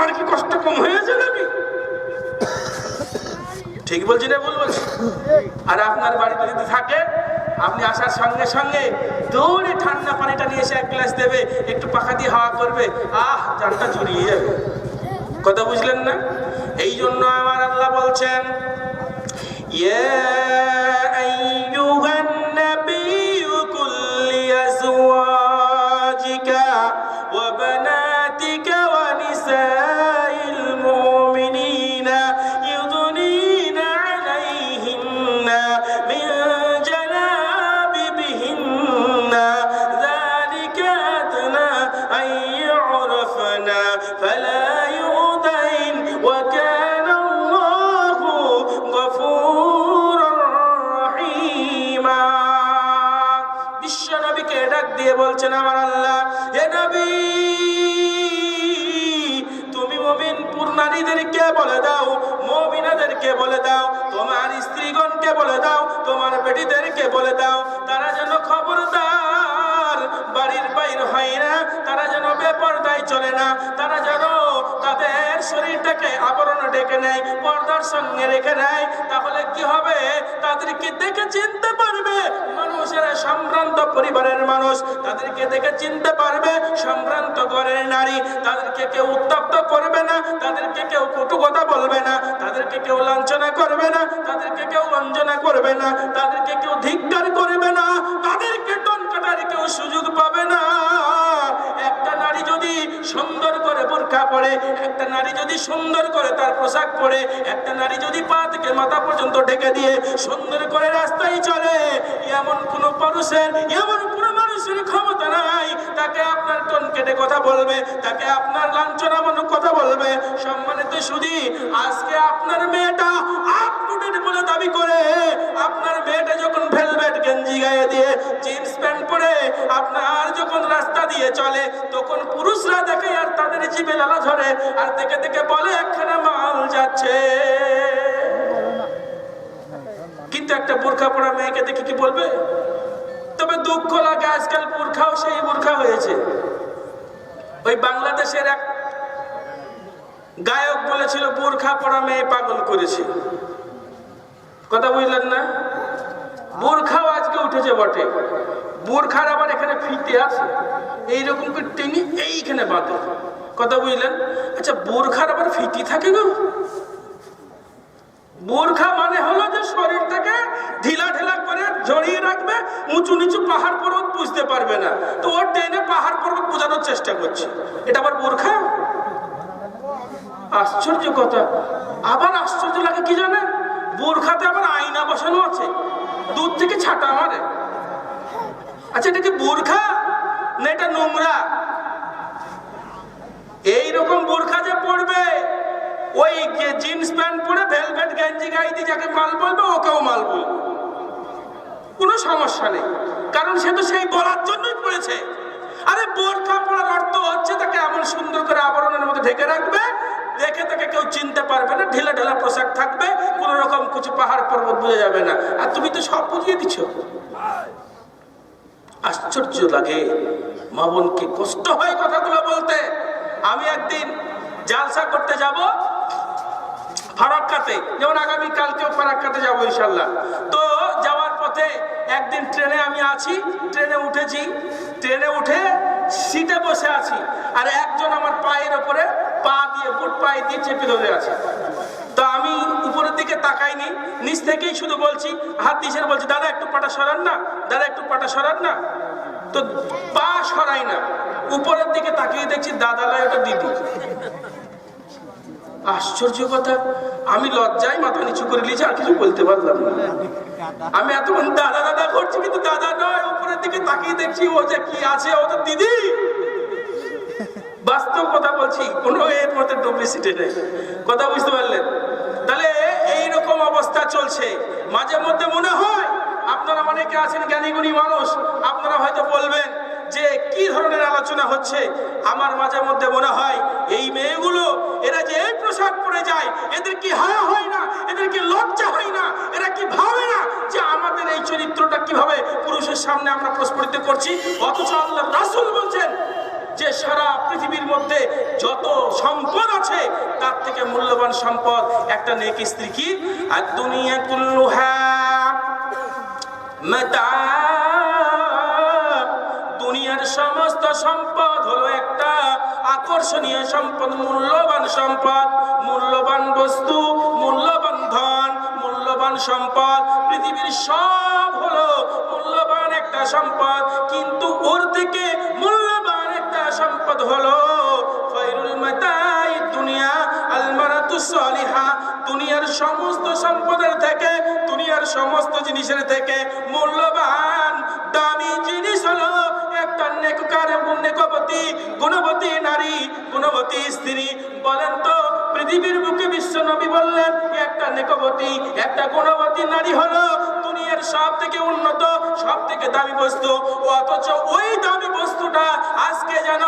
আমার কি কষ্ট কম হয়েছে নাকি? ঠিক বলছি না ভুল বলছি? আর আপনার বাড়িতে যদি থাকে, আপনি আসার সঙ্গে সঙ্গে দৌড়ে ঠান্ডা পানিটা নিয়ে এসে এক গ্লাস দেবে, একটু পাখা দিয়ে হাওয়া করবে, জানটা জুড়িয়ে যাবে। কথা বুঝলেন না? এই জন্য আমার আল্লাহ বলছেন, ইয়া আইয়ুহান নাবিয়্যু কুল লিআজওয়াজিকা ওয়া বানাতিকা ওয়া নিসাইল মুমিনিনা ইউদনিনা আলাইহিন্না মিন জালাবিবিহিন্না যালিকা আদনা আন ইউরাফনা ফালা ইউদাইন ওয়া কানা আল্লাহু গফুরুর রহিমা। বিশ্ব নবীকে ডাক দিয়ে বলছেন আমার আল্লাহ, হে নবী, তুমি মুমিনপুর নারীদেরকে বলে দাও, মুমিনাদেরকে বলে দাও, তোমার স্ত্রীগণকে বলে দাও, তোমার বেটিদেরকে বলে দাও, তারা যেন খবরদার বাড়ির বাইর হয় না, তারা যেন বেপরদায় চলে না, তারা যেন তাদের শরীরটাকে আবরণ ডেকে নেয়, পর্দার সঙ্গে রেখে নেয়। তাহলে কি হবে? তাদেরকে দেখে চিনতে পারবে মানুষেরা সম্ভ্রান্ত পরিবারের মানুষ, তাদেরকে দেখে চিনতে পারবে সম্ভ্রান্ত ঘরের নারী। তাদেরকে কেউ উত্তপ্ত করবে না, তাদেরকে কেউ কটু কথা বলবে না, তাদেরকে কেউ লাঞ্ছনা করবে না, তাদেরকে কেউ বঞ্চনা করবে না, তাদেরকে কেউ ধিক্কার করবে না, তাদেরকে টনকাটার কেউ সুযোগ পাবে না। একটা নারী যদি সুন্দর করে বোরকা পরে, একটা নারী যদি সুন্দর করে তার পোশাক পরে, একটা নারী যদি পা থেকে মাথা পর্যন্ত ঢেকে দিয়ে সুন্দর করে রাস্তায় চলে, এমন কোন পুরুষের, এমন কোন মানুষের ক্ষমতা নাই তাকে আপনার টন কেটে কথা বলবে, তাকে আপনার লাঞ্ছনামূলক কথা বলবে। সম্মানিত সুধী, আজকে আপনার মেয়েটা আপটুডেট বলে দাবি করে, আপনার মেয়েটা যখন ভেলভেট গেঞ্জি গায়ে দিয়ে জিন্স প্যান্ট পরে আপনার যখন রাস্তা দিয়ে চলে, তখন পুরুষরা দেখে আর তাদের জিভে লালা ধরে, আর দেখে দেখে বলে একখানা মাল যাচ্ছে। কিন্তু একটা বোরখা পরা মেয়েকে দেখে কি বলবে? তবে দুঃখ লাগে, আজকাল বোরখাও সেই বোরখা হয়েছে। ওই বাংলাদেশের এক গায়ক বলেছিল, বোরখা পরা মেয়ে পাগল করেছে। কথা বুঝলেন না? বোরখাও আজকে উঠেছে বটে। বোরখার আবার এখানে ফিতে আছে, এইরকম করে টেনে এইখানে বাঁধে। কথা বুঝলেন? আচ্ছা, বোরখার আবার ফিতি থাকে গো? বোরখা মানে হলো যে শরীরটাকে ঢিলা ঢিলা করে জড়িয়ে রাখবে, উঁচু নিচু পাহাড় পর্বত বুঝতে পারবে না, তো ও টেনে পাহাড় পর্বত বোঝানোর চেষ্টা করছে। এটা আবার বোরখা? আশ্চর্য কথা। আবার আশ্চর্য লাগে কি জানেন? বোরখাতে আবার আয়না বসানো আছে, দূর থেকে ছাটা মারে। আচ্ছা, এটা কি বোরখা না এটা নোংরা? এইরকম বোরখা যে পড়বে, ওই জিন্স প্যান্ট পরে ভেলভেট গেঞ্জি গায়ে দিয়ে যাকে মাল বলবে, ওকেও মাল বলবে, কোনো সমস্যা নেই, কারণ সে তো সেই বলার জন্যই পড়েছে। আরে বোরখা পরার অর্থ হচ্ছে তাকে এমন সুন্দর করে আবরণের মধ্যে ঢেকে রাখবে, দেখে তাকে কেউ চিনতে পারবে না, ঢিলা ঢালা পোশাক থাকবে, কোন রকম কিছু পাহাড় পর্বত বোঝা যাবে না। আর তুমি তো সব বুঝিয়ে দিচ্ছ। আশ্চর্য লাগে, মা বোনকে কষ্ট হয় কথাগুলো বলতে। আমি একদিন জালসা করতে যাব ফারাক্কাতে, যেমন আগামী কালকেও ফারাক্কাতে যাবো ইনশাল্লাহ। তো যাওয়ার পথে একদিন ট্রেনে আমি আছি, ট্রেনে উঠেছি, ট্রেনে উঠে সিটে বসে আছি, আর একজন আমার পায়ের ওপরে পা দিয়ে, বুট পায়ে দিয়ে চেপে ধরে আছে। তো আমি উপরের দিকে তাকাইনি, নিচ থেকেই শুধু বলছি, হাত দিয়ে বলছি, দাদা একটু পাটা সরান না, দাদা একটু পাটা সরান না। তো পা সরাই না, উপরের দিকে তাকিয়ে দেখছি দাদা নয়, ওটা দিদি। আশ্চর্য কথা, আমি লজ্জায় মাথা নিচু করে নিয়েছি, আর কিছু বলতে পারলাম না। আমি এতক্ষণ দাদা দাদা করছি, কিন্তু দাদা নয়, উপরের দিকে তাকিয়ে দেখছি ও যে কি আছে, ও তো দিদি। বাস্তব কথা বলছি, কোনো এর মধ্যে ডুপ্লিসিটি নেই। কথা বুঝতে পারলেন? তাহলে এইরকম অবস্থা চলছে। মাঝে মধ্যে মনে হয়, আপনারা অনেকে আছেন জ্ঞানীগুণী মানুষ, আপনারা হয়তো বলবেন যে কি ধরনের আলোচনা হচ্ছে। আমার মাঝে মধ্যে মনে হয়, এই মেয়েগুলো এরা যে এই পোশাক পরে যায়, এদের কি হায়া হয় না, এদের কি লজ্জা হয় না, এরা কি ভাবে না যে আমাদের এই চরিত্রটা কিভাবে পুরুষের সামনে আমরা প্রস্ফুটিত করছি। অথচ আল্লাহর রাসূল বলছেন যে সারা পৃথিবীর মধ্যে যত সম্পদ আছে, সবচেয়ে মূল্যবান সম্পদ একটা নেক স্ত্রী কি? আর দুনিয়া কুল্লুহা মাতা, দুনিয়ার সমস্ত সম্পদ হলো একটা আকর্ষণীয় সম্পদ, মূল্যবান সম্পদ, মূল্যবান বস্তু, মূল্যবান ধন, মূল্যবান সম্পদ। পৃথিবীর সব হলো মূল্যবান একটা সম্পদ, কিন্তু ওর থেকে মূল্যবান একটা সম্পদ হলো খায়রুল মাতাই দুনিয়া আল মারাতু সালিহা। দুনিয়ার সমস্ত সম্পদের থেকে, দুনিয়ার সমস্ত জিনিসের থেকে মূল্যবান দামি জিনিস হলো একটা নেককার, নেকবতী, গুণবতী নারী, গুণবতী স্ত্রী। বলেন তো পৃথিবীর বুকে বিশ্ব নবী বললেন একটা নেকবতী, একটা গুণবতী নারী হলো দুনিয়ার সব থেকে উন্নত, সব থেকে দামি বস্তু। অথচ ওই দামি বস্তুটা আজকে যেন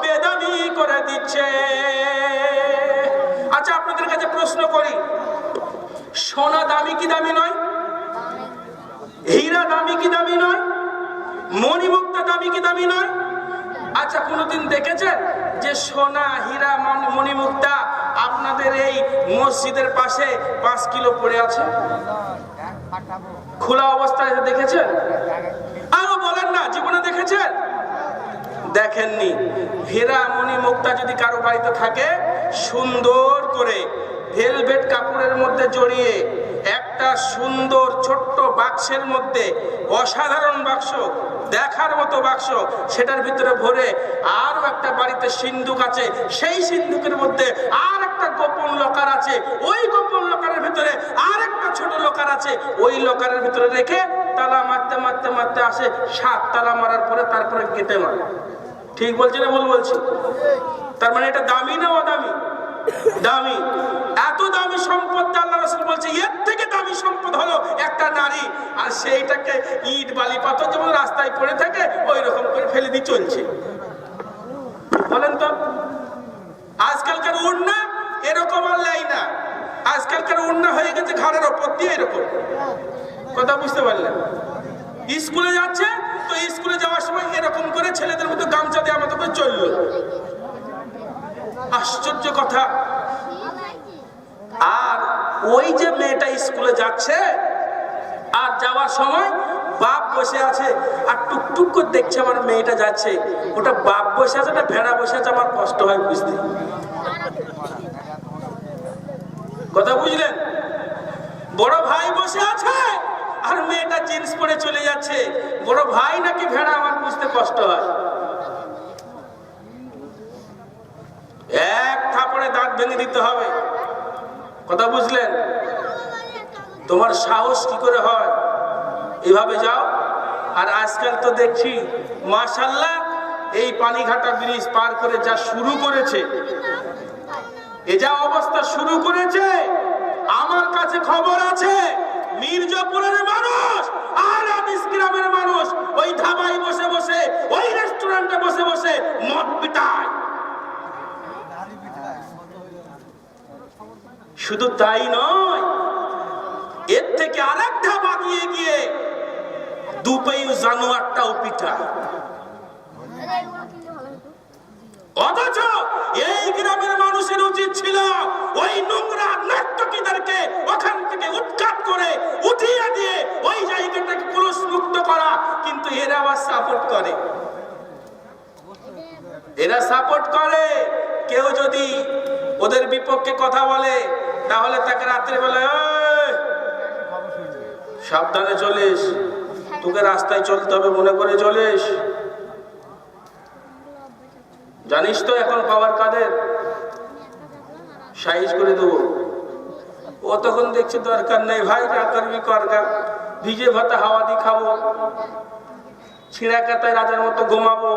বেদামি করে দিচ্ছে। আচ্ছা, আপনাদের কাছে প্রশ্ন করি, সোনা দামি কি দামি নয়? হীরা দামি কি দামি নয়? মণিমুক্তা দামি কি দামি নয়? আচ্ছা, কোনোদিন দেখেছেন যে সোনা, হীরা, মণিমুক্তা আপনাদের এই মসজিদের পাশে 5 কিলো পড়ে আছে খোলা অবস্থায়? দেখেছেন? আরো বলেন না, জীবনে দেখেছেন? দেখেননি। হীরা মণিমুক্তা যদি কারো বাড়িতে থাকে, সুন্দর করে ভেলভেট কাপড়ের মধ্যে জড়িয়ে একটা সুন্দর ছোট্ট বাক্সের মধ্যে, অসাধারণ বাক্স, দেখার মতো বাক্স, সেটার ভিতরে ভরে আরো একটা বাড়িতে সিন্ধুক আছে, সেই সিন্ধুকের মধ্যে আর একটা গোপন লকার আছে, ওই গোপন লকারের ভিতরে আর একটা ছোট লকার আছে, ওই লকারের ভিতরে রেখে তালা মারতে মারতে মারতে আসে 7 তালা মারার পরে তারপরে গেটে মারে। ঠিক বলছি না ভুল বলছি? তার মানে এটা দামি না অদামি? দামি। এত দামি সম্পদ আল্লাহ রাসূল বলছে এর থেকে দামি সম্পদ হলো একটা নারী, আর সেইটাকে ইট বালি পাথর যেমন রাস্তায় পড়ে থাকে ওই রকম করে ফেলে দিয়ে চলছে। বলেন তো, আজকালকার ওড়না এরকম আর লাই না, আজকালকার ওড়না হয়ে গেছে ঘাড়ের ওপর দিয়ে এরকম। কথা বুঝতে পারলেন? স্কুলে যাচ্ছে তো স্কুলে যাওয়ার সময় এরকম করে ছেলেদের মতো গামছা দিয়ে আমাদের করে চললো। আশ্চর্য কথা। আর ওই যে মেয়েটা স্কুলে যাচ্ছে আর যাওয়ার সময় বাপ বসে আছে আর টুকটুক করে দেখছে আমার মেয়েটা যাচ্ছে, ওটা বাপ বসে আছে না ভেড়া বসে আছে, আমার কষ্ট হয় বুঝতে। কথা বুঝলেন? বড় ভাই বসে আছে আর মেয়েটা জিন্স পরে চলে যাচ্ছে, বড় ভাই নাকি ভেড়া আমার বুঝতে কষ্ট হয়। এক থাপড়ে দাঁত ভেঙে দিতে হবে। কথা বুঝলেন? তোমার সাহস কি করে হয় এভাবে যাও? আর আজকাল তো দেখছি মাশাআল্লাহ এই পানিঘাটা ব্রিজ পার করে যা শুরু করেছে, এ যা অবস্থা শুরু করেছে, আমার কাছে খবর আছে মির্জাপুরের মানুষ আর আদিস গ্রামের মানুষ ওই ধাবায় বসে বসে, ওই রেস্টুরেন্টে বসে বসে মদ পিটায়। শুধু তাই নয়, এর থেকে আরেক ধাবা দিয়ে গিয়ে দুপাই জানোয়ারটাও পিটায়। অথচ এই গ্রামের মানুষের উচিত ছিল ওই নোংরা নর্তকীদেরকে ওখান থেকে উৎখাত করে উঠিয়ে দিয়ে ওই জায়গাটাকে পুরুষ মুক্ত করা, কিন্তু এরা আবার সাপোর্ট করে। এরা সাপোর্ট করে। কেউ যদি ওদের বিপক্ষে কথা বলে তাহলে তাকে রাত্রে বেলা সাবধানে চলিস, তোকে রাস্তায় চলতে হবে মনে করে চলিস। জানিস তো এখন পাওয়ার কাদের? সাইজ করে দেবো। ও তখন দেখছে দরকার নেই ভাই, যা করবি করগা, ভিজে ভাতা হাওয়া দিয়ে খাবো, ছিঁড়া কাতায় রাজার মতো ঘুমাবো,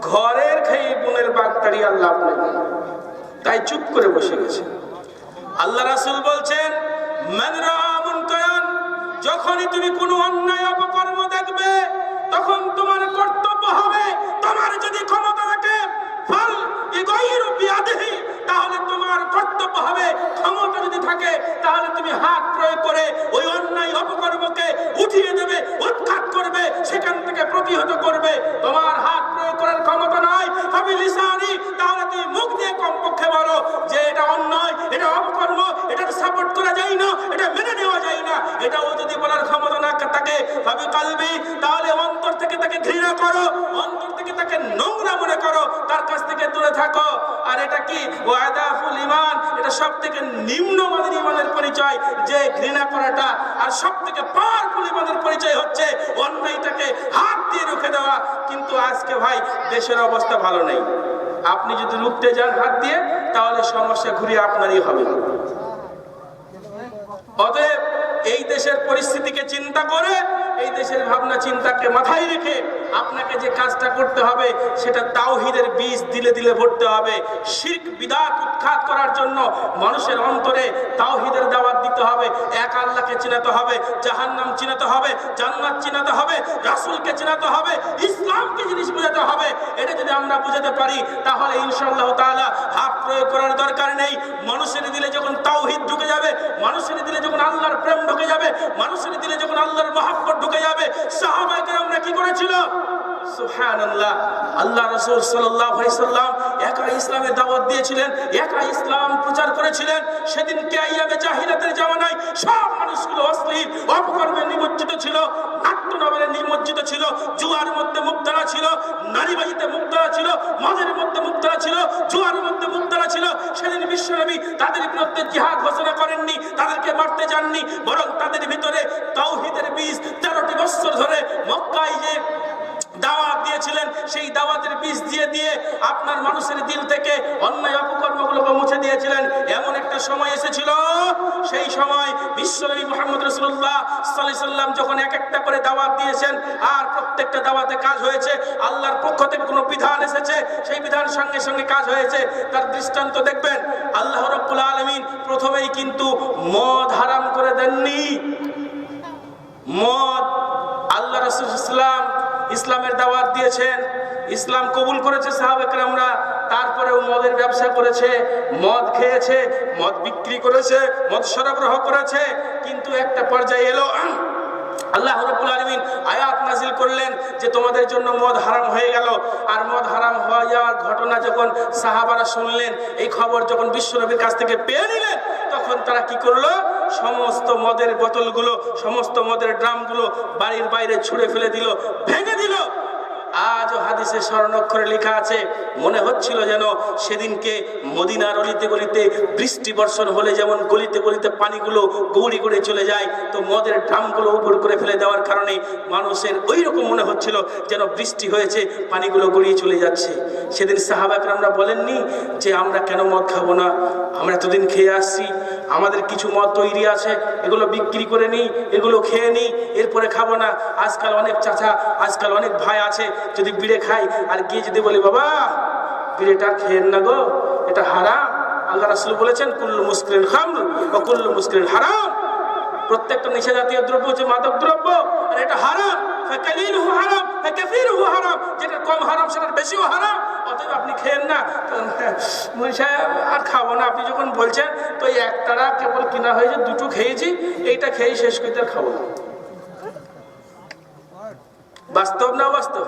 ঘরের খেয়ে বোনের বাগতারি আর লাভ নেই, তাই চুপ করে বসে গেছে। আল্লাহ রাসূল বলছেন মান রাআ মুনকারান, যখনই তুমি কোনো অন্যায় অপকর্ম দেখবে তখন তোমার কর্তব্য হবে, তোমার যদি ক্ষমতা থাকে ফল ইগাইরু বিয়াদিহি, তাহলে তোমার কর্তব্য হবে, ক্ষমতা যদি থাকে তাহলে তুমি হাত প্রয়োগ করে ওই অন্যায় অপকর্মকে উঠিয়ে দেবে, উৎখাত করবে, সেখান থেকে প্রতিহত করবে। তোমার হাত প্রয়োগ করার ক্ষমতা নাই, ফাবি লিসানি, তাহলে তুমি মুখ দিয়ে কমপক্ষে বলো যে এটা অন্যায়, করো, অন্তর থেকে তাকে নোংরা মনে করো, তার কাছ থেকে দূরে থাকো। আর এটা কি ওয়াদাফুল ঈমান, এটা সবথেকে নিম্নমানের ঈমানের পরিচয়, যে ঘৃণা করাটা। আর সবথেকে পাওয়ারফুল ঈমানের পরিচয় হচ্ছে অন্যায়টাকে হাত দিয়ে রুখে দেওয়া। কিন্তু আজকে ভাই দেশের অবস্থা ভালো নেই। আপনি যদি রুখতে যান হাত দিয়ে, তাহলে সমস্যা ঘুরিয়ে আপনারই হবে। অতএব এই দেশের পরিস্থিতিকে চিন্তা করে, এই দেশের ভাবনা চিন্তাকে মাথায় রেখে আপনাকে যে কাজটা করতে হবে সেটা তাওহীদের বীজ দিলে দিলে ভরতে হবে। শিরক বিদআত উৎখাত করার জন্য মানুষের অন্তরে তাওহীদের দাওয়াত দিতে হবে। এক আল্লাহকে চিনাতে হবে, জাহান্নাম চিনাতে হবে, জান্নাত চিনাতে হবে, রাসূলকে চিনাতে হবে, ইসলামকে জিনিস বোঝাতে হবে। এটা যদি আমরা বুঝাতে পারি তাহলে ইনশাআল্লাহ তাআলা হাত প্রয়োগ করার দরকার নেই। মানুষের দিলে যখন তাওহীদ ঢুকে যাবে, মানুষের দিলে যখন আল্লাহর প্রেম ঢুকে যাবে, মানুষের দিলে যখন আল্লাহর মহব্বত ঢুকে যাবে। সাহাবায়ে কেরামরা কি করেছিল? সুবহানাল্লাহ, আল্লাহ রাসূল সাল্লাল্লাহু আলাইহি সাল্লাম একা ইসলামের দাওয়াত দিয়েছিলেন, একা ইসলাম প্রচার করেছিলেন। সেদিনকে আইয়ামে জাহিলিয়াতের জামানায় সব মানুষগুলো অশ্লীল অপকর্মে নিমজ্জিত ছিল, নাট্যনগরে নিমজ্জিত ছিল, জুয়ার মধ্যে মুক্তারা ছিল, নারীবাজিতে মুক্তারা ছিল, মদের মধ্যে মুক্তারা ছিল, জুয়ার মধ্যে মুক্তারা ছিল। সেদিন বিশ্বনবী তাদের বিরুদ্ধে জিহাদ ঘোষণা করেননি, তাদেরকে মারতে যাননি, বরং তাদের ভিতরে তাওহীদের বীজ 13টি বছর ধরে মক্কায় যে দাওয়াত দিয়েছিলেন, সেই দাওয়াতের বীজ দিয়ে দিয়ে আপনার মানুষের দিল থেকে অন্যায় অপকর্মগুলোকে মুছে দিয়েছিলেন। এমন একটা সময় এসেছিল, সেই সময় বিশ্বনবী মুহাম্মদ রাসূলুল্লাহ সাল্লাল্লাহু আলাইহি সাল্লাম যখন এক একটা করে দাওয়াত দিয়েছেন, আর প্রত্যেকটা দাওয়াতে কাজ হয়েছে, আল্লাহর পক্ষ থেকে কোনো বিধান এসেছে, সেই বিধান সঙ্গে সঙ্গে কাজ হয়েছে। তার দৃষ্টান্ত দেখবেন, আল্লাহ রাব্বুল আলামিন প্রথমেই কিন্তু মদ হারাম করে দেননি। মদ আল্লাহ রাসূল ইসলামের দাওয়াত দিয়েছেন, ইসলাম কবুল করেছে সাহাবা কেরামরা, তারপরেও মদের ব্যবসা করেছে, মদ খেয়েছে, মদ বিক্রি করেছে, মদ সরবরাহ করেছে। কিন্তু একটা পর্যায়ে এলো, আল্লাহ রাব্বুল আলামিন আয়াত নাযিল করলেন যে তোমাদের জন্য মদ হারাম হয়ে গেল। আর মদ হারাম হয়ে যাওয়ার ঘটনা যখন সাহাবারা শুনলেন, এই খবর যখন বিশ্বনবীর কাছ থেকে পেয়ে নিলেন, তখন তারা কি করলো? সমস্ত মদের বোতলগুলো, সমস্ত মদের ড্রামগুলো বাড়ির বাইরে ছুঁড়ে ফেলে দিল, ভেঙে দিল। আজও হাদিসে স্বর্ণাক্ষরে লেখা আছে, মনে হচ্ছিল যেন সেদিনকে মদিনার অলিতে গলিতে বৃষ্টি বর্ষণ হলে যেমন গলিতে গলিতে পানিগুলো গৌড়ি গড়ে চলে যায়, তো মদের ড্রামগুলো উপর করে ফেলে দেওয়ার কারণে মানুষের ওই রকম মনে হচ্ছিল যেন বৃষ্টি হয়েছে, পানিগুলো গড়িয়ে চলে যাচ্ছে। সেদিন সাহাবা কেরামরা বলেননি যে আমরা কেন মদ খাবো না, আমরা এতদিন খেয়ে আসছি, আমাদের কিছু মদ তৈরি আছে, এগুলো বিক্রি করে নিই, এগুলো খেয়ে নিই, এরপরে খাবো না। আজকাল অনেক চাচা, আজকাল অনেক ভাই আছে, যদি বিড়ে খাই আর গিয়ে যদি বলি বাবা বিড়েটা খেয়েন না গো, এটা হারাম। আল্লাহ রাসূল বলেছেন কুল্লু মুসকিরিন খামর ওয়া কুল্লু মুসকিরিন হারাম, প্রত্যেকটা নিশা জাতীয় দ্রব্য হচ্ছে মাদক দ্রব্য, আর এটা হারাম। ফাকালিলুহু হারাম ফাকাসিরুহু হারাম, যেটা কম হারাম সেটা বেশিও হারাম, অতএব আপনি খেয়েন না। মুনি সাহেব আর খাবো না, আপনি যখন বলছেন তো এই একটারা কেবল কিনা হয়েছে, দুটো খেয়েছি, এইটা খেয়ে শেষ করতে আর খাবো না। বাস্তব না বাস্তব?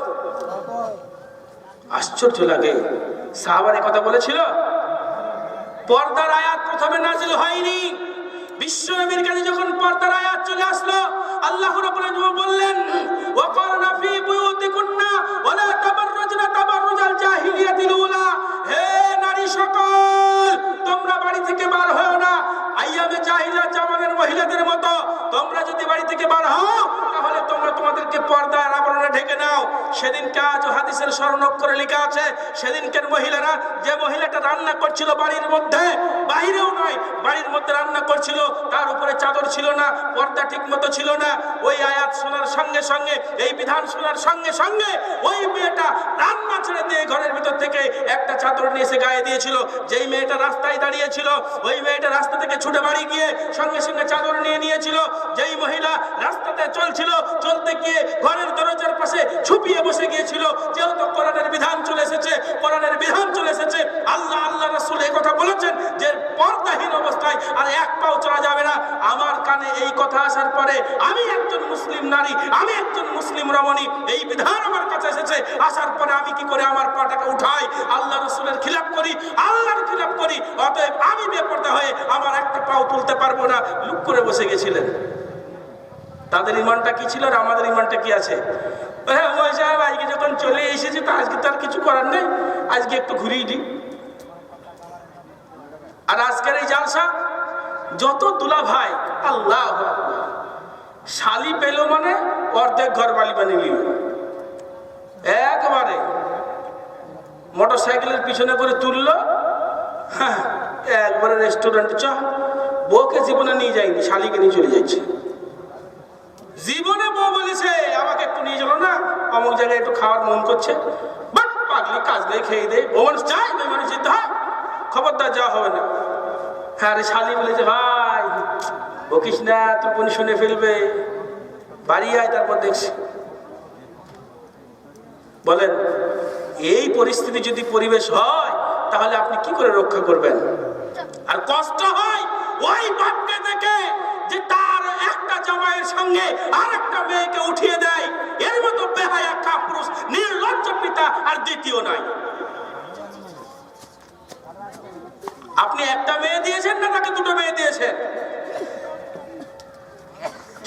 আশ্চর্য লাগে। সাহাবারা কথা বলেছিল, পর্দার আয়াত প্রথমে নাযিল হয়নি, বিশ্বনবীর কাছে যখন পর্দার আয়াত চলে আসলো, আল্লাহ রাব্বুল আলামিন বললেন ওয়াকারনা ফি বুয়ুতিকুন্না ওয়ালা তাবাররাজনা তাবাররুজাল জাহিলিয়াতিল উলা, হে নারী সকল তোমরা বাড়ি থেকে বার হও না আইয়ামে জাহিলিয়াত জামানার মহিলাদের মতো। তোমরা যদি বাড়ি থেকে বার হও তাহলে তোমরা তোমাদেরকে পর্দার আবরণে ঢেকে নাও। সেদিনকে আজ হাদিসের স্বর্ণাক্ষরে লেখা আছে, সেদিনকার মহিলারা, যে মহিলাটা রান্না করছিল বাড়ির মধ্যে, বাইরেও নয় বাড়ির মধ্যে রান্না করছিল, তার উপরে চাদর ছিল না, পর্দা ঠিক মতো ছিল না, ওই আয়াত শোনার সঙ্গে সঙ্গে, এই বিধান শোনার সঙ্গে সঙ্গে ওই মেয়েটা রান্না ছেড়ে দিয়ে ঘরের ভিতর থেকে একটা চাদর নিয়ে এসে গায়ে দিয়েছিল। যেই মেয়েটা রাস্তায় দাঁড়িয়েছিল, ওই মেয়েটা রাস্তা থেকে ছুটে বাড়ি গিয়ে সঙ্গে সঙ্গে চাদর নিয়ে নিয়েছিল। যেই মহিলা রাস্তাতে চলছিল, চলতে গিয়ে ঘরের দরজার পাশে ছুপিয়ে বসে গিয়েছিল, যেহেতু কোরআনের বিধান চলে এসেছে, কোরআনের বিধান চলে এসেছে, আল্লাহ রাসূল এই কথা বলেছেন যে পর্দাহীন অবস্থায় আর এক পাও চলা যাবে না। আমার কানে এই কথা আসার পরে আমি একজন মুসলিম নারী, আমি একজন মুসলিম রমণী, এই বিধান আমার কাছে এসেছে, আসার পরে আমি কি করে আমার পাটাকে উঠাই, আল্লাহ রাসূলের খিলাফ করি, আল্লাহর খিলাফ করি, অতএব আমি বেপরদা হয়ে আমার একটা পাও তুলতে পারবো না, লুক করে বসে গেছিলেন। তাদের ঈমানটা কি ছিল আর আমাদের ঈমানটা কি আছে? ওই সাহেব আজকে যখন চলে এসেছে তা আজকে তার কিছু করার নেই, আজকে একটু ঘুরিয়ে দিই। আর আজকের এই জালসা যত দুলা ভাই, আল্লাহ শালি পেল মানে অর্ধেক ঘর বালি বানিয়ে নিল। একবারে মোটর সাইকেলের পিছনে করে তুললো, হ্যাঁ একবারে রেস্টুরেন্টে চ। বউকে জীবনে নিয়ে যায়নি, শালিকে নিয়ে চলে যাচ্ছে। জীবনে বউ বলেছে আমাকে একটু নিয়ে চলো না, অমুক জায়গায় একটু খাওয়ার মন করছে, বাট পাগলি কাজ নেই, খেয়ে দেয়। বউ মানুষ চাই, মেয়ে মানুষ যেতে হয়, খবরদার যাওয়া হবে না। হ্যাঁ রে শালি বলেছে ভাই বকিস না, তোর বোন শুনে ফেলবে, বাড়ি আয় তারপর দেখছি। বলেন এই পরিস্থিতি যদি পরিবেশ হয় তাহলে আপনি কি করে রক্ষা করবেন? আর কষ্ট হয় ওই বাপকে দেখে যে তার একটা জামাইয়ের সঙ্গে আর একটা মেয়েকে উঠিয়ে দেয়। এর মতো বেহায়া কাপুরুষ নির্লজ্জ পিতা আর দ্বিতীয় নাই। আপনি একটা মেয়ে দিয়েছেন না তাকে দুটো মেয়ে দিয়েছেন?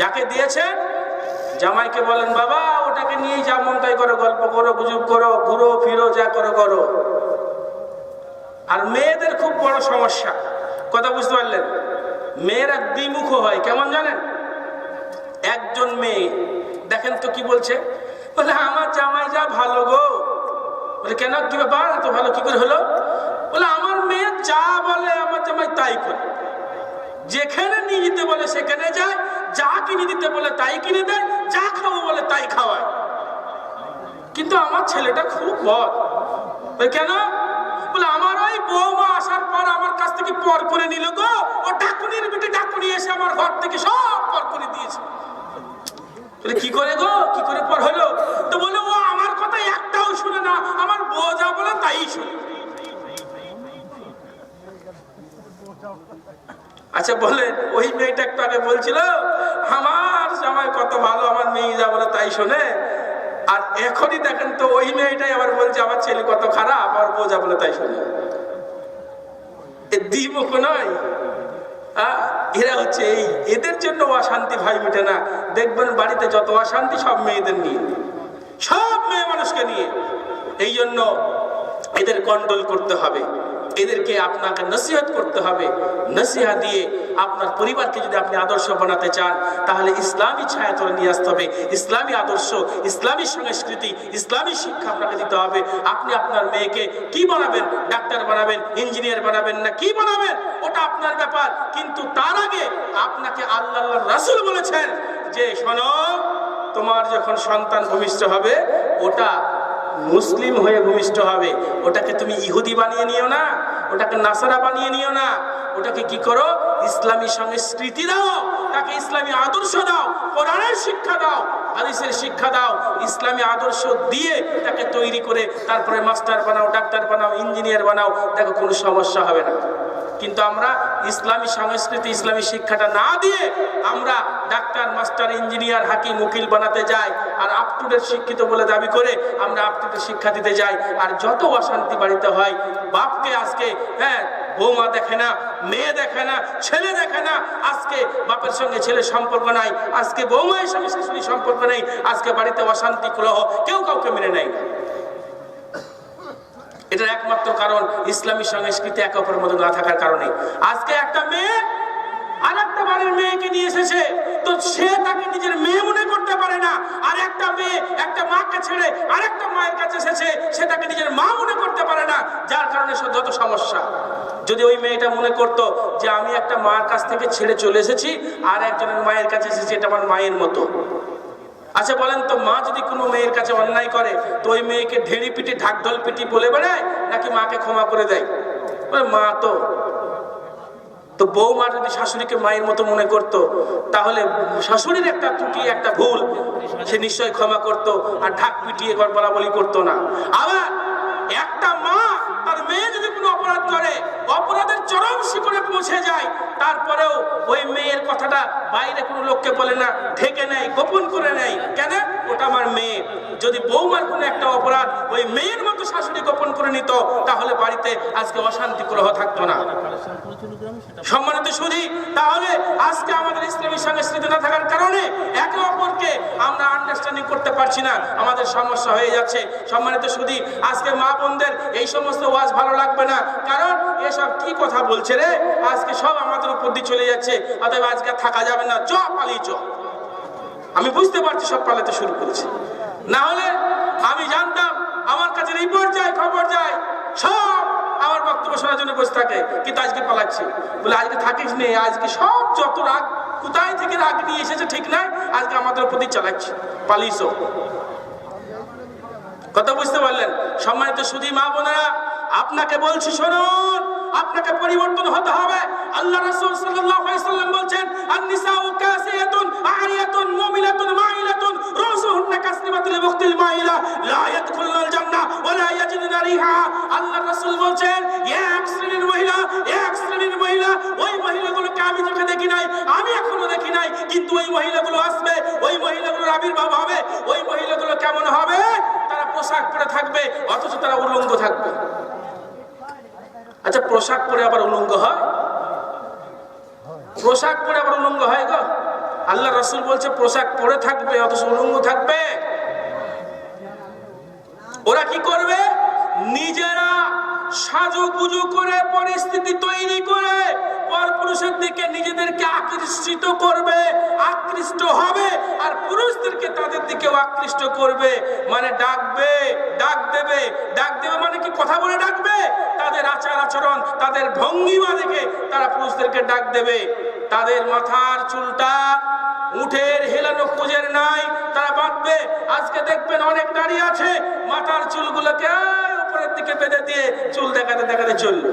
যাকে দিয়েছেন জামাইকে বলেন বাবা ওটাকে নিয়ে যা মন তাই করো, গল্প করো, গুজব করো, ঘুরো ফিরো, যা করো করো। আর মেয়েদের খুব বড় সমস্যা, কথা বুঝতে পারলেন? মেয়েরা দ্বিমুখ হয়, কেমন জানেন? একজন মেয়ে দেখেন তো কি বলছে, বলে আমার জামাই যা ভালো গো। বলে কেন, কি ব্যাপার, এত ভালো কি করে হলো? বলে আমার মেয়ে যা বলে আমার জামাই তাই করে, যেখানে নিয়ে যেতে বলে সেখানে যায়, যা কিনে দিতে বলে তাই কিনে দেয়, যা খাবো বলে তাই খাওয়ায়। কিন্তু আমার ছেলেটা খুব বদ। কেন? বলে আমার ওই বৌমা আসার পর আমার কাছ থেকে পর করে নিল গো, ও ডাকুনির বেটে ডাকুনি এসে আমার ঘর থেকে সব পর করে দিয়েছে। বলে কি করে গো, কি করে পর হলো? তো বলে ও আমার কথা একটাও শুনে না, আমার বউ যা বলে তাই শুনে। আচ্ছা বলেন ওই মেয়েটা একটু আগে বলছিল আমার জামাই কত ভালো, আমার মেয়ে যা বলে তাই শোনে, আর এখনই দেখেন তো ওই মেয়েটাই আবার বলছে আমার ছেলে কত খারাপ, আমার বউ যা বলে তাই শোনে। দ্বিমুখ নয়, এরা হচ্ছে এই, এদের জন্য অশান্তি ভাই মিটে না। দেখবেন বাড়িতে যত অশান্তি সব মেয়েদের নিয়ে, সব মেয়ে মানুষকে নিয়ে। এই জন্য এদের কন্ট্রোল করতে হবে, এদেরকে আপনাকে নসিহত করতে হবে। নসিহত দিয়ে আপনার পরিবারকে যদি আপনি আদর্শ বানাতে চান তাহলে ইসলামী ছায়াতলে নিয়ে আসতে হবে। ইসলামী আদর্শ, ইসলামী সংস্কৃতি, ইসলামী শিক্ষা আপনাকে দিতে হবে। আপনি আপনার মেয়েকে কি বানাবেন, ডাক্তার বানাবেন, ইঞ্জিনিয়ার বানাবেন না কি বানাবেন ওটা আপনার ব্যাপার, কিন্তু তার আগে আপনাকে আল্লাহর রাসূল বলেছেন যে শোনো, তোমার যখন সন্তান ভূমিষ্ঠ হবে ওটা মুসলিম হয়ে ভূমিষ্ঠ হবে, ওটাকে তুমি ইহুদি বানিয়ে নিও না, ওটাকে নাসারা বানিয়ে নিও না, ওটাকে কি করো, ইসলামী সংস্কৃতি দাও, তাকে ইসলামী আদর্শ দাও, কোরআনের শিক্ষা দাও, হাদিসের শিক্ষা দাও, ইসলামী আদর্শ দিয়ে তাকে তৈরি করে তারপরে মাস্টার বানাও, ডাক্তার বানাও, ইঞ্জিনিয়ার বানাও, দেখো কোনো সমস্যা হবে না। কিন্তু আমরা ইসলামী সংস্কৃতি, ইসলামী শিক্ষাটা না দিয়ে আমরা ডাক্তার, মাস্টার, ইঞ্জিনিয়ার, হাকিম, উকিল বানাতে যাই, আর আপ টু ডেট শিক্ষিত বলে দাবি করে আমরা আপ টু ডেট শিক্ষা দিতে যাই। আর যত অশান্তি বাড়িতে হয়, বাপকে আজকে বৌমা দেখে না, মেয়ে দেখে না, ছেলে দেখে না, আজকে বাপের সঙ্গে ছেলের সম্পর্ক নাই, আজকে বৌমায়ের সঙ্গে শাশুড়ির সম্পর্ক নেই, আজকে বাড়িতে অশান্তি কলহ, কেউ কাউকে মেনে নেয় না। এটার একমাত্র কারণ ইসলামী সংস্কৃতি একে অপরের মধ্যে না থাকার কারণে। আজকে একটা মেয়ে আর একটা বাড়ির মেয়েকে নিয়ে এসেছে, তো সে তাকে নিজের মেয়ে মনে করতে পারে না, আর একটা মেয়ে একটা মাকে ছেড়ে আর একটা মায়ের কাছে এসেছে, সে তাকে নিজের মা মনে করতে পারে না, যার কারণে যত সমস্যা। যদি ওই মেয়েটা মনে করতো যে আমি একটা মার কাছ থেকে ছেড়ে চলে এসেছি আর একজনের মায়ের কাছে এসেছি, এটা আমার মায়ের মতো। আচ্ছা বলেন তো, মা যদি কোনো মেয়ের কাছে অন্যায় করে তো ওই মেয়েকে ঢেড়ি পিটি ঢাকঢোল পিটি বলে বেড়ায় নাকি মাকে ক্ষমা করে দেয়? মা তো বৌমা যদি শাশুড়িকে মায়ের মতো মনে করতো তাহলে শাশুড়ির একটা ত্রুটি, একটা ভুল সে নিশ্চয়ই ক্ষমা করতো আর ঢাক পিটিয়ে বলা বলি করতো না। আবার একটা মা তার মেয়ে যদি কোনো অপরাধ করে, অপরাধের চরম শিখরে পৌঁছে যায়, তারপরেও ওই মেয়ের কথাটা বাইরে কোনো লোককে বলে না, ঢেকে নেয়, গোপন করে নেয়। কেন? ও ওটা আমার মেয়ে। যদি বৌমার কোনো একটা অপরাধ ওই মেয়ের মতো শাশুড়ি গোপন করে নিত, তাহলে বাড়িতে আজকে অশান্তি কলহ থাকতো না। সম্মানিত শুধু তাহলে আজকে আমাদের ইসলামী সংস্কৃতি না থাকার কারণে একে অপরকে আমরা আন্ডারস্ট্যান্ডিং করতে পারছি না, আমাদের সমস্যা হয়ে যাচ্ছে। সম্মানিত শুধু আজকে মা বোনদের এই সমস্ত ওয়াজ ভালো লাগবে না, কারণ এসব কি কথা বলছে রে, আজকে সব আমাদের উপর দিয়ে চলে যাচ্ছে, অতএব আজকে থাকা যাবে না, চ পালিয়ে চ। আমি বুঝতে পারছি সব পালাতে শুরু করেছে, না হলে আমি জানতাম আমার কাছে রিপোর্ট যায়, খবর যায়, সব আমার বক্তব্য শোনার জন্য বসে থাকে, কিন্তু আজকে পালাচ্ছি। বলে আজকে থাকিস নে, আজকে সব যত রাগ কোথায় থেকে রাগ নিয়ে এসেছে ঠিক নাই, আজকে আমাদের প্রতি চালাচ্ছি, পালিয়েছ। কথা বুঝতে পারলেন? সম্মানিত সুধী মা বোনেরা, আপনাকে বলছি শুনুন, আপনাকে পরিবর্তন হতে হবে। আল্লাহ রাসূল সাল্লাল্লাহু আলাইহি ওয়াসাল্লাম বলেন, আন-নিসাউ কাসিয়াতুন আরিয়াতুন মুমিলাতুন মাইলাতুন রুসুহুন্না কাসনিমাতুল বুখতিল মাইলা লা ইয়াদখুলুল জান্নাহ ওয়া লা ইয়াজিদুনা রিহা। আল্লাহ রাসূল বলেন, এক শ্রেণীর মহিলা, ওই মহিলাগুলোকে আমি চোখে দেখি নাই, আমি এখনো দেখি নাই, কিন্তু ওই মহিলাগুলো আসবে, ওই মহিলাগুলোর আবির্ভাব হবে। ওই মহিলাগুলো কেমন হবে? তারা পোশাক পরে থাকবে, অথচ তারা উলঙ্গ থাকবে। আচ্ছা, পোশাক পরে আবার উলঙ্গ হয়? পোশাক পরে আবার উলঙ্গ হয় গো? আল্লাহ রাসূল বলছে পোশাক পরে থাকবে অথচ উলঙ্গ থাকবে। ওরা কি করবে? নিজেরা সাজুগুজু করে, পরিস্থিতি তৈরি করে পরপুরুষের দিকে নিজেদেরকে আকৃষ্ট করবে, আকৃষ্ট হবে, আর পুরুষদেরকে তাদের দিকেও আকৃষ্ট করবে। মানে ডাক দেবে মানে কি? কথা বলে ডাকবে। তাদের আচার আচরণ, তাদের ভঙ্গিমা দেখে তারা পুরুষদেরকে ডাক দেবে। তাদের মাথার চুলটা উঠের হেলানো কুজের নাই, তারা বাঁধবে। আজকে দেখবেন অনেক নারী আছে মাথার চুলগুলোকে উপরের দিকে বেঁধে দিয়ে চুল দেখাতে চলবে।